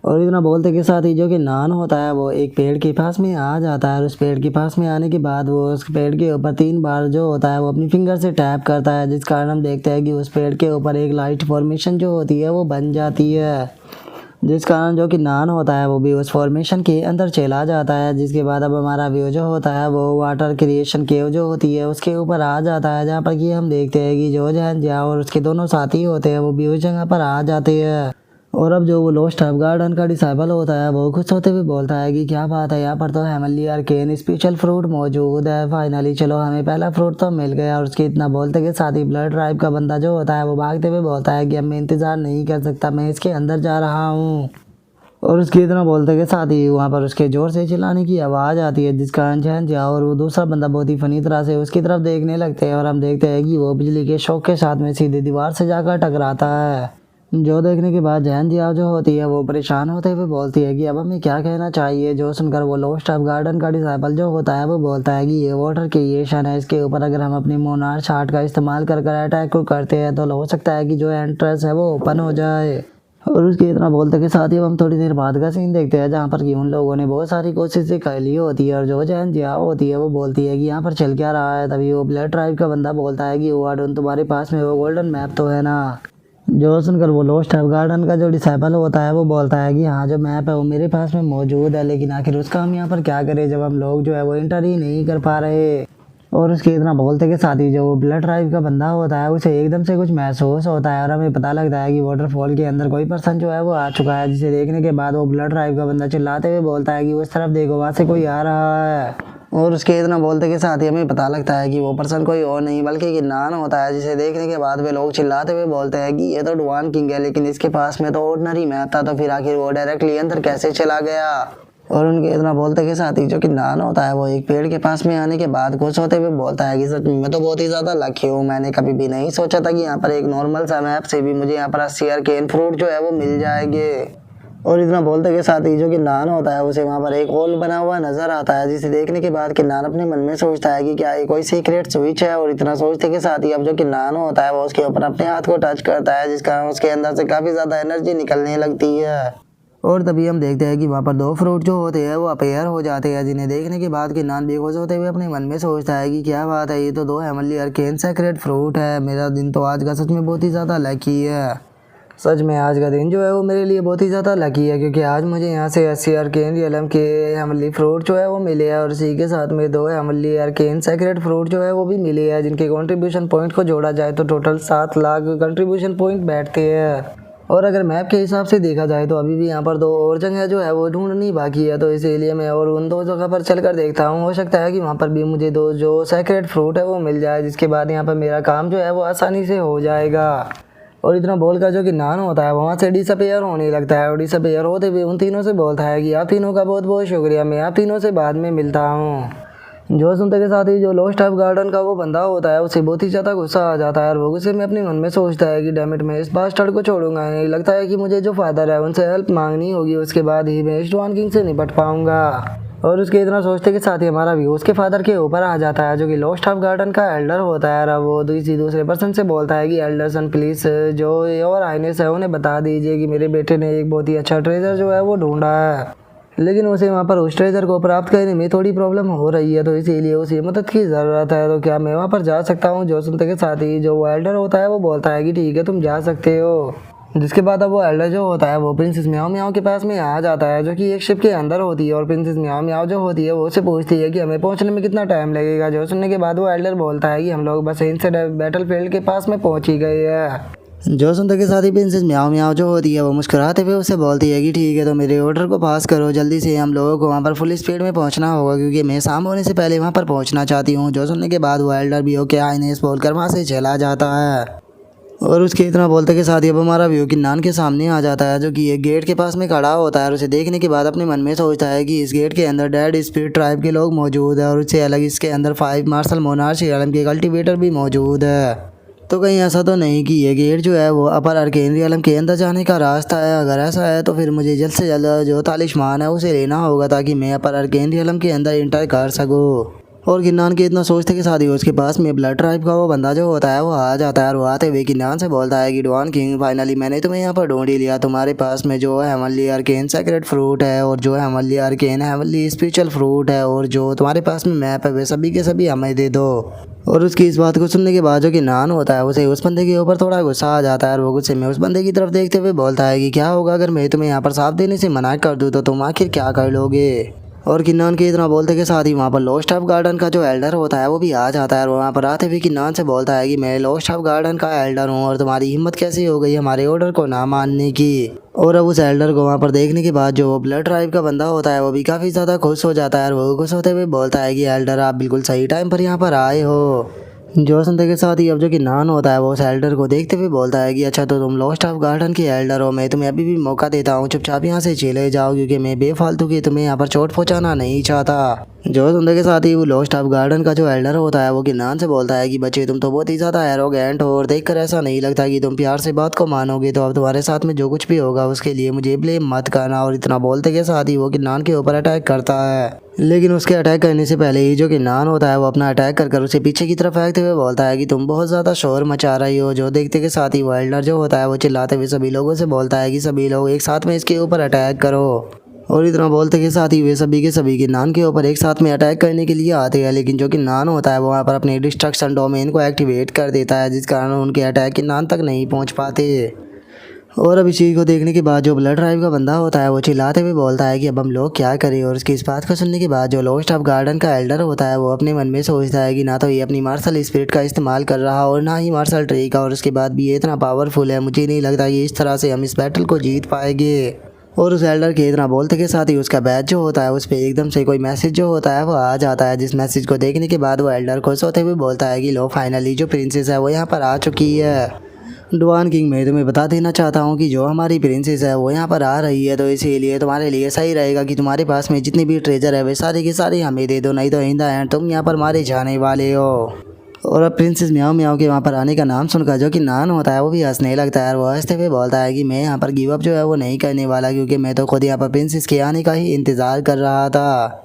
और इतना बोलते के साथ ही जो कि नान होता है वो एक पेड़ के पास में आ जाता है और उस पेड़ के पास में आने के बाद वो उस पेड़ के ऊपर 3 बार जो होता है वो अपनी फिंगर से टैप करता है, जिस कारण हम देखते हैं कि उस पेड़ के ऊपर एक लाइट फॉर्मेशन जो होती है वो बन जाती है, जिस कारण जो कि नान होता है वो भी उस फॉर्मेशन के अंदर चला जाता है। जिसके बाद अब हमारा व्यू जो होता है वो वाटर क्रिएशन केव जो होती है उसके ऊपर आ जाता है, जहाँ पर कि हम देखते हैं कि जो जैन जिया और उसके दोनों साथी होते हैं वो भी उस जगह पर आ जाते हैं। और अब जो वो लॉस्ट ऑफ गार्डन का डिसाइबल होता है वो खुश होते हुए बोलता है कि क्या बात है, यहाँ पर तो हेमनली अर्केन स्पेशल फ्रूट मौजूद है, फाइनली चलो हमें पहला फ्रूट तो मिल गया। और उसके इतना बोलते के साथ ही ब्लड ट्राइब का बंदा जो होता है वो भागते हुए बोलता है कि अब मैं इंतज़ार नहीं कर सकता, मैं इसके अंदर जा रहा हूँ। और उसके इतना बोलते के साथ ही वहाँ पर उसके ज़ोर से चिल्लाने की आवाज़ आती है, जिस कारण जहन जा और वो दूसरा बंदा बहुत ही फनी तरह से उसकी तरफ देखने लगते हैं। और हम देखते हैं कि वो बिजली के शॉक के साथ में सीधे दीवार से जाकर टकराता है, जो देखने के बाद जहन जिया जो होती है वो परेशान होते हुए बोलती है कि अब हमें क्या कहना चाहिए। जो सुनकर वो लॉस्ट ऑफ गार्डन का डिसाइबल जो होता है वो बोलता है कि ये वाटर क्रिएशन है, इसके ऊपर अगर हम अपनी मोनार शार्ट का इस्तेमाल कर अटैक को करते हैं तो हो सकता है कि जो एंट्रेंस है वो ओपन हो जाए। और उसके इतना बोलते के साथ ही हम थोड़ी देर बाद का सीन देखते हैं जहाँ पर कि उन लोगों ने बहुत सारी कोशिशें कर ली होती है और जो जहन जिया होती है वो बोलती है कि यहाँ पर चल क्या रहा है। तभी वो ब्लड ट्राइब का बंदा बोलता है कि वो तुम्हारे पास में वो गोल्डन मैप तो है ना। जो सुनकर वो लॉस्ट ऑफ गार्डन का जो डिसाइबल होता है वो बोलता है कि हाँ जो मैप है वो मेरे पास में मौजूद है, लेकिन आखिर उसका हम यहाँ पर क्या करें जब हम लोग जो है वो एंटर ही नहीं कर पा रहे। और उसके इतना बोलते के साथ ही जो वो ब्लड ट्राइब का बंदा होता है उसे एकदम से कुछ महसूस होता है और हमें पता लगता है कि वाटरफॉल के अंदर कोई पर्सन जो है वो आ चुका है, जिसे देखने के बाद वो ब्लड ट्राइब का बंदा चिल्लाते हुए बोलता है कि उस तरफ देखो वहाँ से कोई आ रहा है। और उसके इतना बोलते के साथ ही हमें पता लगता है कि वो पर्सन कोई और नहीं बल्कि किन्नान होता है, जिसे देखने के बाद वे लोग चिल्लाते हुए बोलते हैं कि ये तो डुआन किंग है, लेकिन इसके पास में तो ऑर्डिनरी मैप था, तो फिर आखिर वो डायरेक्टली अंदर कैसे चला गया। और उनके इतना बोलते के साथ ही जो कि नान होता है वो एक पेड़ के पास में आने के बाद खुश होते हुए बोलता है कि सच में मैं तो बहुत ही ज़्यादा लकी हूँ। मैंने कभी भी नहीं सोचा था कि यहाँ पर एक नॉर्मल सा मैप से भी मुझे यहाँ पर 80 अर्केन फ्रूट जो है वो मिल जाएंगे। और इतना बोलते के साथ ही जो कि नान होता है उसे वहाँ पर एक होल बना हुआ नजर आता है, जिसे देखने के बाद कि नान अपने मन में सोचता है कि क्या ये कोई सीक्रेट स्विच है। और इतना सोचते के साथ ही अब जो कि नान होता है वो उसके ऊपर अपने हाथ को टच करता है, जिस कारण उसके अंदर से काफ़ी ज़्यादा एनर्जी निकलने लगती है। और तभी हम देखते हैं कि वहाँ पर 2 फ्रूट जो होते हैं वो अपेयर हो जाते हैं, जिन्हें देखने के बाद कि नान बेहोश होते हुए अपने मन में सोचता है कि क्या बात है, ये तो 2 हेवनली अर्केन सेक्रेट फ्रूट है। मेरा दिन तो आज का सच में बहुत ही ज़्यादा लकी है। सच में आज का दिन जो है वो मेरे लिए बहुत ही ज़्यादा लकी है, क्योंकि आज मुझे यहाँ से 80 अर्केन रियलम के हेवनली फ्रूट जो है वो मिले हैं, और इसी के साथ में 2 हेवनली अर्केन सेक्रेट फ्रूट जो है वो भी मिले हैं, जिनके कंट्रीब्यूशन पॉइंट को जोड़ा जाए तो टोटल 7 लाख कंट्रीब्यूशन पॉइंट बैठते हैं। और अगर मैप के हिसाब से देखा जाए तो अभी भी यहाँ पर 2 और जगह जो है वो ढूंढनी बाकी है, तो इसीलिए मैं और उन 2 जगह पर चल कर देखता हूँ। हो सकता है कि वहाँ पर भी मुझे 2 जो सेक्रेट फ्रूट है वो मिल जाए, जिसके बाद यहाँ पर मेरा काम जो है वो आसानी से हो जाएगा। और इतना बोलकर जो कि नान होता है वहाँ से डिसअपेयर होने लगता है, और डिसअपेयर होते हुए उन तीनों से बोलता है कि आप तीनों का बहुत बहुत शुक्रिया, मैं आप तीनों से बाद में मिलता हूँ। जो सुनते के साथ ही जो लॉस्ट ऑफ गार्डन का वो बंदा होता है उसे बहुत ही ज़्यादा गुस्सा आ जाता है, और वो गुस्से में अपने मन में सोचता है कि डैमिट मैं इस बास्टर्ड को छोड़ूंगा नहीं। लगता है कि मुझे जो फादर है उनसे हेल्प मांगनी होगी, उसके बाद ही मैं स्टोन किंग से निपट पाऊंगा। और उसके इतना सोचते के साथ ही हमारा व्यू उसके फादर के ऊपर आ जाता है, जो कि लॉस्ट ऑफ गार्डन का एल्डर होता है। और वो दूसरे पर्सन से बोलता है कि एल्डर सन प्लीज़ जो और आइनेस है उन्हें बता दीजिए कि मेरे बेटे ने एक बहुत ही अच्छा ट्रेजर जो है वो ढूंढा है, लेकिन उसे वहाँ पर उस ट्रेजर को प्राप्त करने में थोड़ी प्रॉब्लम हो रही है, तो इसीलिए उसे मदद की ज़रूरत है। तो क्या मैं वहाँ पर जा सकता हूँ? जो सुनते के साथ ही जो वो एल्डर होता है वो बोलता है कि ठीक है तुम जा सकते हो। जिसके बाद अब वो एल्डर जो होता है वो प्रिंसेस म्याओ म्याओ के पास में आ जाता है, जो कि एक शिप के अंदर होती है। और प्रिंसेस म्याओ म्याओ जो होती है वो उससे पूछती है कि हमें पहुँचने में कितना टाइम लगेगा। जो सुनने के बाद वो एल्डर बोलता है कि हम लोग बस इनसे बैटल फील्ड के पास में पहुँच ही गए हैं। जो सुनते के साथ ही प्रिंसेस म्याओ म्याओ जो होती है वो मुस्कुराते हुए उससे बोलती है कि ठीक है तो मेरे ऑर्डर को पास करो, जल्दी से हम लोगों को वहाँ पर फुल स्पीड में पहुँचना होगा, क्योंकि मैं शाम होने से पहले वहाँ पर पहुँचना चाहती हूँ। जो सुनने के बाद वो एल्डर भी ओके आइनेस बोलकर वहाँ से चला जाता है। और उसके इतना बोलते के साथ ही अब हमारा व्यू कि नान के सामने आ जाता है, जो कि एक गेट के पास में खड़ा होता है। और उसे देखने के बाद अपने मन में सोचता है कि इस गेट के अंदर डेड स्पिरिट ट्राइब के लोग मौजूद है, और उससे अलग इसके अंदर 5 मार्शल मोनार्च रियलम के कल्टिवेटर भी मौजूद है। तो कहीं ऐसा तो नहीं कि ये गेट जो है वो अपर अर्केन रियलम के अंदर जाने का रास्ता है? अगर ऐसा है तो फिर मुझे जल्द से जल्द जो तालिस्मान है उसे लेना होगा, ताकि मैं अपर अर्केन रियलम के अंदर इंटर कर सकूँ। और किन्नान के इतना सोचते के साथ ही उसके पास में ब्लड ट्राइब का वो बंदा जो होता है वो आ जाता है, और वो आते हुए किन्नान से बोलता है कि डॉन किंग फाइनली मैंने तुम्हें यहाँ पर ढूंढ ही लिया। तुम्हारे पास में जो है हेवनली अर्केन सेक्रेट फ्रूट है, और जो है हेवनली अर्केन हेवनली स्पिरिचुअल फ्रूट है, और जो तुम्हारे पास में मैप है वे सभी के सभी हमें दे दो। और उसकी इस बात को सुनने के बाद जो कि नान होता है उसे उस बंदे के ऊपर थोड़ा गुस्सा आ जाता है, और वो गुस्से में उस बंदे की तरफ देखते हुए बोलता है कि क्या होगा अगर मैं तुम्हें यहाँ पर साफ देने से मना कर दूँ, तो तुम आखिर क्या कर लोगे? और किन्नान के इतना बोलते के साथ ही वहाँ पर लॉस्ट ऑफ गार्डन का जो एल्डर होता है वो भी आ जाता है, और वहाँ पर आते हुए किन्नान से बोलता है कि मैं लॉस्ट ऑफ गार्डन का एल्डर हूँ, और तुम्हारी हिम्मत कैसे हो गई हमारे ऑर्डर को ना मानने की? और अब उस एल्डर को वहाँ पर देखने के बाद जो ब्लड ट्राइब का बंदा होता है वो भी काफ़ी ज़्यादा खुश हो जाता है, और वो खुश होते हुए बोलता है कि एल्डर आप बिल्कुल सही टाइम पर यहाँ पर आए हो। जो सुनते के साथ ही अब जो कि नान होता है वो उस एल्डर को देखते हुए बोलता है कि अच्छा तो तुम लॉस्ट ऑफ गार्डन के एल्डर हो, मैं तुम्हें अभी भी मौका देता हूँ, चुपचाप यहाँ से चले जाओ, क्योंकि मैं बेफालतू की तुम्हें यहाँ पर चोट पहुँचाना नहीं चाहता। जो सुनते के साथ ही वो लॉस्ट ऑफ गार्डन का जो एल्डर होता है वो किन्नान से बोलता है कि बच्चे तुम तो बहुत ही ज़्यादा एरोगेंट हो, और देखकर ऐसा नहीं लगता कि तुम प्यार से बात को मानोगे, तो अब तुम्हारे साथ में जो कुछ भी होगा उसके लिए मुझे ब्लेम मत करना। और इतना बोलते के साथ ही वो किन्नान के ऊपर अटैक करता है, लेकिन उसके अटैक करने से पहले ही जो किन्नान होता है वो अपना अटैक कर उसे पीछे की तरफ फेंकते हुए बोलता है कि तुम बहुत ज़्यादा शोर मचा रही हो। जो देखते के साथ ही वो एल्डर जो होता है वो चिल्लाते हुए सभी लोगों से बोलता है कि सभी लोग एक साथ में इसके ऊपर अटैक करो। और इतना बोलते के साथ ही वे सभी के सभी किन्नान के ऊपर एक साथ में अटैक करने के लिए आते हैं, लेकिन जो किन्नान होता है वो वहाँ पर अपने डिस्ट्रक्शन डोमेन को एक्टिवेट कर देता है, जिस कारण उनके अटैक किन्नान तक नहीं पहुँच पाते। और अब इस चीज़ को देखने के बाद जो ब्लड ट्राइब का बंदा होता है वो चिल्लाते हुए बोलता है कि अब हम लोग क्या करें। और उसकी इस बात को सुनने के बाद जो लॉस्ट ऑफ गार्डन का एल्डर होता है वो अपने मन में सोचता है कि ना तो ये अपनी मार्शल स्पिरिट का इस्तेमाल कर रहा और ना ही मार्शल ट्री का, और उसके बाद भी ये इतना पावरफुल है, मुझे नहीं लगता कि इस तरह से हम इस बैटल को जीत पाएंगे। और उस एल्डर के इतना बोलते के साथ ही उसका बैच जो होता है उस पर एकदम से कोई मैसेज जो होता है वो आ जाता है, जिस मैसेज को देखने के बाद वो एल्डर खुश होते हुए बोलता है कि लो फाइनली जो प्रिंसेस है वो यहाँ पर आ चुकी है। डुआन किंग, मैं तुम्हें बता देना चाहता हूँ कि जो हमारी प्रिंसेस है वो यहाँ पर आ रही है, तो इसीलिए तुम्हारे लिए सही रहेगा कि तुम्हारे पास में जितनी भी ट्रेजर है वे सारे के सारे हमें दे दो, नहीं तो इन द एंड तुम यहाँ पर मारे जाने वाले हो। और अब प्रिंसेस म्याओ म्याओ के वहाँ पर आने का नाम सुनकर जो कि नान होता है वो भी हंसने लगता है। वो हंसते हुए बोलता है कि मैं यहाँ पर गिव अप जो है वो नहीं करने वाला, क्योंकि मैं तो खुद यहाँ पर प्रिंसेस के आने का ही इंतज़ार कर रहा था।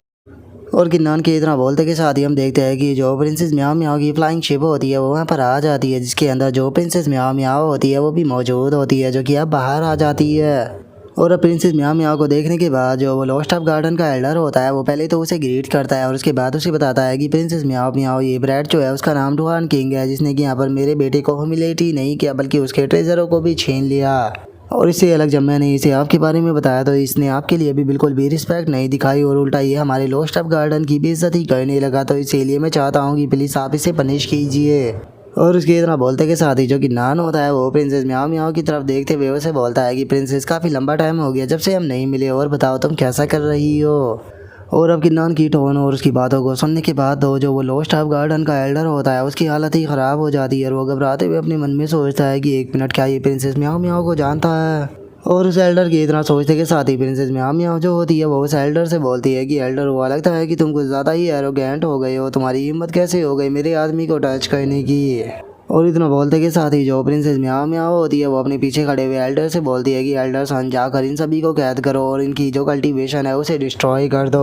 और किन्नान के इतना बोलते के साथ ही हम देखते हैं कि जो प्रिंसेस म्याओ म्याओ की फ्लाइंग शिप होती है वो वहाँ पर आ जाती है, जिसके अंदर जो प्रिंसेस म्याओ म्याओ होती है वो भी मौजूद होती है, जो कि अब बाहर आ जाती है। और अब प्रिंसेस म्याओ म्याओ को देखने के बाद जो वो लॉस्ट ऑफ गार्डन का एल्डर होता है वो पहले तो उसे ग्रीट करता है और उसके बाद उसे बताता है कि प्रिंसेस म्याओ म्याओ, ये ब्रैड जो है उसका नाम डुआन किंग है, जिसने कि यहाँ पर मेरे बेटे को ह्यूमिलेट ही नहीं किया बल्कि उसके ट्रेजरों को भी छीन लिया। और इससे अलग जब मैंने इसे आपके बारे में बताया तो इसने आपके लिए भी बिल्कुल भी रिस्पेक्ट नहीं दिखाई और उल्टा ये हमारे लॉस्ट ऑफ गार्डन की बेइज्जती करने लगा, तो इसीलिए मैं चाहता हूँ कि प्लीज़ आप इसे पनिश कीजिए। और उसके इतना बोलते के साथ ही जो कि नान होता है वो प्रिंसेस म्याओ म्याओ की तरफ देखते हुए उसे बोलता है कि प्रिंसेस, काफ़ी लंबा टाइम हो गया जब से हम नहीं मिले, और बताओ तुम कैसा कर रही हो। और अब किन्नान की टोन और उसकी बातों को सुनने के बाद तो जो वो लॉस्ट ऑफ गार्डन का एल्डर होता है उसकी हालत ही ख़राब हो जाती है और वो घबराते हुए अपने मन में सोचता है कि एक मिनट, क्या ये प्रिंसेस म्याओ म्याओ को जानता है। और उस एल्डर की इतना सोचते के साथ ही प्रिंसेस म्याओ म्याओ जो होती है वो उस एल्डर से बोलती है कि एल्डर, हुआ लगता है कि तुम कुछ ज़्यादा ही एरोगेंट हो गए हो, तुम्हारी हिम्मत कैसे हो गई मेरे आदमी को टच करने की। और इतना बोलते के साथ ही जो प्रिंसेस म्याओ म्याओ होती है वो अपने पीछे खड़े हुए एल्डर से बोलती है कि एल्डर सन, जाकर इन सभी को कैद करो और इनकी जो कल्टीवेशन है उसे डिस्ट्रॉय कर दो।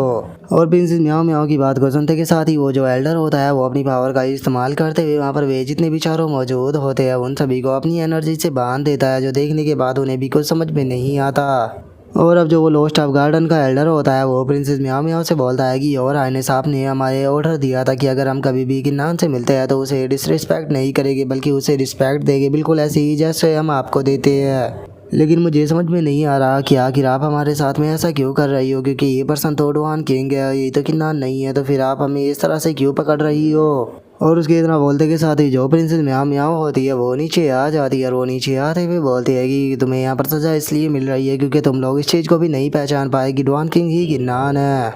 और प्रिंसेस म्याओ म्याओ की बात को सुनते के साथ ही वो जो एल्डर होता है वो अपनी पावर का इस्तेमाल करते हुए वहाँ पर वे जितने भी चारों मौजूद होते हैं उन सभी को अपनी एनर्जी से बांध देता है, जो देखने के बाद उन्हें भी कुछ समझ में नहीं आता। और अब जो वो लॉस्ट ऑफ गार्डन का एल्डर होता है वो प्रिंसेस म्याओ म्याओ से बोलता है कि और आयने साहब ने हमारे ऑर्डर दिया था कि अगर हम कभी भी किन्नान से मिलते हैं तो उसे डिसरिस्पेक्ट नहीं करेंगे बल्कि उसे रिस्पेक्ट देंगे, बिल्कुल ऐसे ही जैसे हम आपको देते हैं। लेकिन मुझे समझ में नहीं आ रहा कि आखिर आप हमारे साथ में ऐसा क्यों कर रही हो, क्योंकि ये पर्सन तो डुआन किंग है, ये तो किन्नान नहीं है, तो फिर आप हमें इस तरह से क्यों पकड़ रही हो। और उसके इतना बोलते के साथ ही जो प्रिंसेस म्याओ म्याओ होती है वो नीचे आ जाती है और वो नीचे आते हुए बोलती है कि तुम्हें यहाँ पर सज़ा इसलिए मिल रही है क्योंकि तुम लोग इस चीज़ को भी नहीं पहचान पाए कि डुआन किंग ही किन्नान है।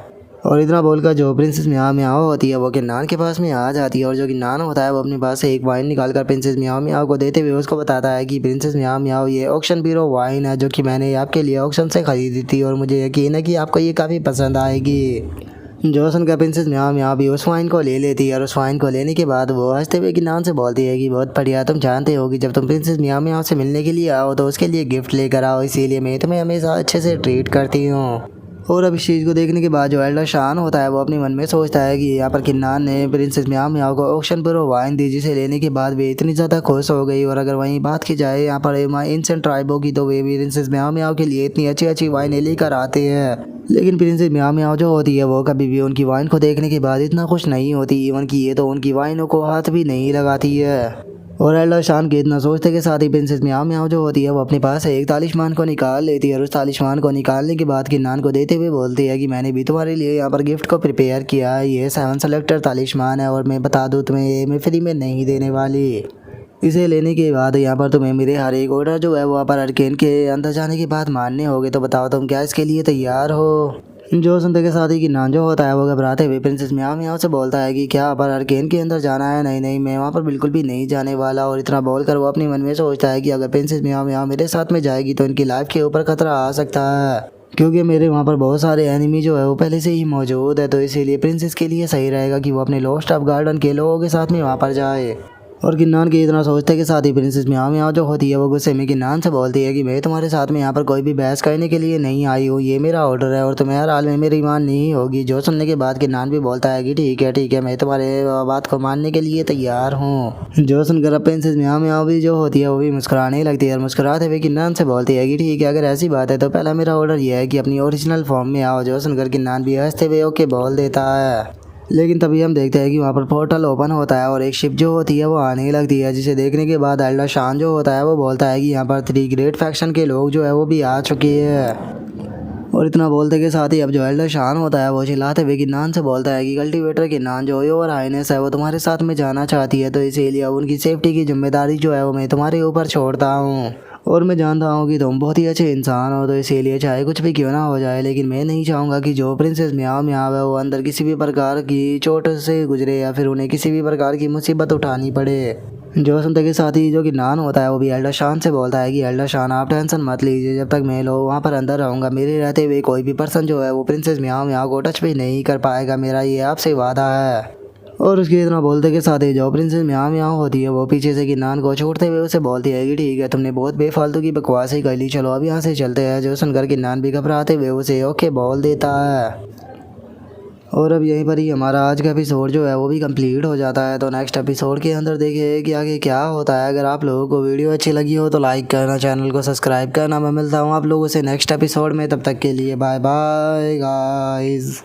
और इतना बोलकर जो प्रिंसेस म्याओ म्याओ होती है वो किन्नान के पास में आ जाती है और जो किन्नान होता है वो अपने पास से एक वाइन निकाल कर प्रिंसेस म्याओ म्याओ को देते हुए उसको बताता है कि प्रिंसेस म्याओ म्याओ, ये ऑक्शन ब्यूरो वाइन है जो कि मैंने आपके लिए ऑक्शन से ख़रीदी थी और मुझे यकीन है कि आपको ये काफ़ी पसंद आएगी। जो सुनकर प्रिंसेस म्याओ म्याओ भी उस वाइन को ले लेती है और उस वाइन को लेने के बाद वो हंसते हुए किन्नान से बोलती है कि बहुत बढ़िया, तुम जानते हो कि जब तुम प्रिंसेस म्याओ म्याओ से मिलने के लिए आओ तो उसके लिए गिफ्ट लेकर आओ, इसीलिए मैं तुम्हें हमेशा अच्छे से ट्रीट करती हूँ। और अब इस चीज़ को देखने के बाद जो एल्डर शान होता है वो अपने मन में सोचता है कि यहाँ पर किन्नान ने प्रिंसेस म्याओ म्याओ को ऑक्शन पर वाइन दी, जिसे लेने के बाद वे इतनी ज़्यादा खुश हो गई। और अगर वहीं बात की जाए यहाँ पर एंशिएंट ट्राइबों की, तो वे भी प्रिंसेस म्याओ म्याओ के लिए इतनी अच्छी अच्छी वाइनें लेकर आते हैं, लेकिन प्रिंसेस म्याओ म्याओ जो होती है वो कभी भी उनकी वाइन को देखने के बाद इतना खुश नहीं होती, इवन कि ये तो उनकी वाइनों को हाथ भी नहीं लगाती है। और एल्डर शान के इतना सोचते के साथ ही प्रिंसेस म्याओ म्याओ जो होती है वो अपने पास से एक तालिस्मान को निकाल लेती है और उस तालिस्मान को निकालने के बाद किन्नान को देते हुए बोलती है कि मैंने भी तुम्हारे लिए यहाँ पर गिफ्ट को प्रिपेयर किया है, ये 7 सेलेक्टर तालिस्मान है और मैं बता दूँ तुम्हें, ये मैं फ्री में नहीं देने वाली। इसे लेने के बाद यहाँ पर तुम्हें मेरे हर एक ऑर्डर जो है वो यहाँ पर अर्केन के अंदर जाने के बाद मानने होंगे, तो बताओ तुम क्या इसके लिए तैयार हो। जो सुनते के साथ ही किन्नान जो होता है वो घबराते हुए प्रिंसेस म्याओ म्याओ से बोलता है कि क्या पर अर्केन के अंदर जाना है, नहीं नहीं मैं वहाँ पर बिल्कुल भी नहीं जाने वाला। और इतना बोलकर वो अपने मन में सोचता है कि अगर प्रिंसेस म्याओ म्याओ मेरे साथ में जाएगी तो इनकी लाइफ के ऊपर खतरा आ सकता है, क्योंकि मेरे वहाँ पर बहुत सारे एनिमी जो है वो पहले से ही मौजूद है, तो इसीलिए प्रिंसेस के लिए सही रहेगा कि वो अपने लॉस्ट ऑफ गार्डन के लोगों के साथ में वहाँ पर जाए। और किन्नान के इतना सोचते के साथ ही प्रिंसेस म्याओ म्याओ जो होती है वो गुस्से में किन्नान से बोलती है कि मैं तुम्हारे साथ में यहाँ पर कोई भी बहस करने के लिए नहीं आई हूँ, ये मेरा ऑर्डर है और तुम्हें हर हाल में मेरी मान नहीं होगी। जो सुनने के बाद किन्नान भी बोलता है कि ठीक है मैं तुम्हारे बात को मानने के लिए तैयार हूँ। जो सुनकर अब प्रिंसेस म्याओ म्याओ भी जो होती है वो भी मुस्कुराने लगती है और मुस्कुराते हुए किन्नान से बोलती है कि ठीक है, अगर ऐसी बात है तो पहला मेरा ऑर्डर यह है कि अपनी ओरिजिनल फॉर्म में आओ। जो सुनकर किन्नान भी हंसते हुए ओके बोल देता है, लेकिन तभी हम देखते हैं कि वहाँ पर पोर्टल ओपन होता है और एक शिप जो होती है वो आने लगती है, जिसे देखने के बाद एल्डर शान जो होता है वो बोलता है कि यहाँ पर 3 ग्रेट फैक्शन के लोग जो है वो भी आ चुके हैं। और इतना बोलते के साथ ही अब जो एल्डर शान होता है वो चिल्लाते हुए किन्नान से बोलता है कि कल्टीवेटर किन्नान जो योर हाइनेस है वो तुम्हारे साथ में जाना चाहती है, तो इसीलिए अब उनकी सेफ्टी की जिम्मेदारी जो है वो मैं तुम्हारे ऊपर छोड़ता हूँ। और मैं जानता हूँ कि तुम बहुत ही अच्छे इंसान हो, तो इसीलिए चाहे कुछ भी क्यों ना हो जाए, लेकिन मैं नहीं चाहूँगा कि जो प्रिंसेस म्याओ म्याओ है वो अंदर किसी भी प्रकार की चोट से गुजरे या फिर उन्हें किसी भी प्रकार की मुसीबत उठानी पड़े। जो सुनते के साथ ही जो गिन्नान होता है वो भी एल्डर शान से बोलता है कि एल्डर शान आप टेंशन मत लीजिए, जब तक मैं वहाँ पर अंदर रहूँगा मेरे रहते हुए कोई भी पर्सन जो है वो प्रिंसेस म्याओ म्याओ को टच भी नहीं कर पाएगा, मेरा ये आपसे वादा है। और उसके इतना बोलते के साथ ही जो प्रिंसेस म्याओ म्याओ होती है वो पीछे से गिन्नान को छोड़ते हुए उसे बोलती है कि ठीक है तुमने बहुत बेफालतू की बकवास ही कर ली, चलो अब यहाँ से चलते हैं। जो सुनकर गिन्नान भी घबराते हुए उसे ओके बोल देता है। और अब यहीं पर ही हमारा आज का एपिसोड जो है वो भी कंप्लीट हो जाता है। तो नेक्स्ट एपिसोड के अंदर देखिए कि आगे क्या होता है। अगर आप लोगों को वीडियो अच्छी लगी हो तो लाइक करना, चैनल को सब्सक्राइब करना। मैं मिलता हूँ आप लोगों से नेक्स्ट एपिसोड में, तब तक के लिए बाय बाय गाइस।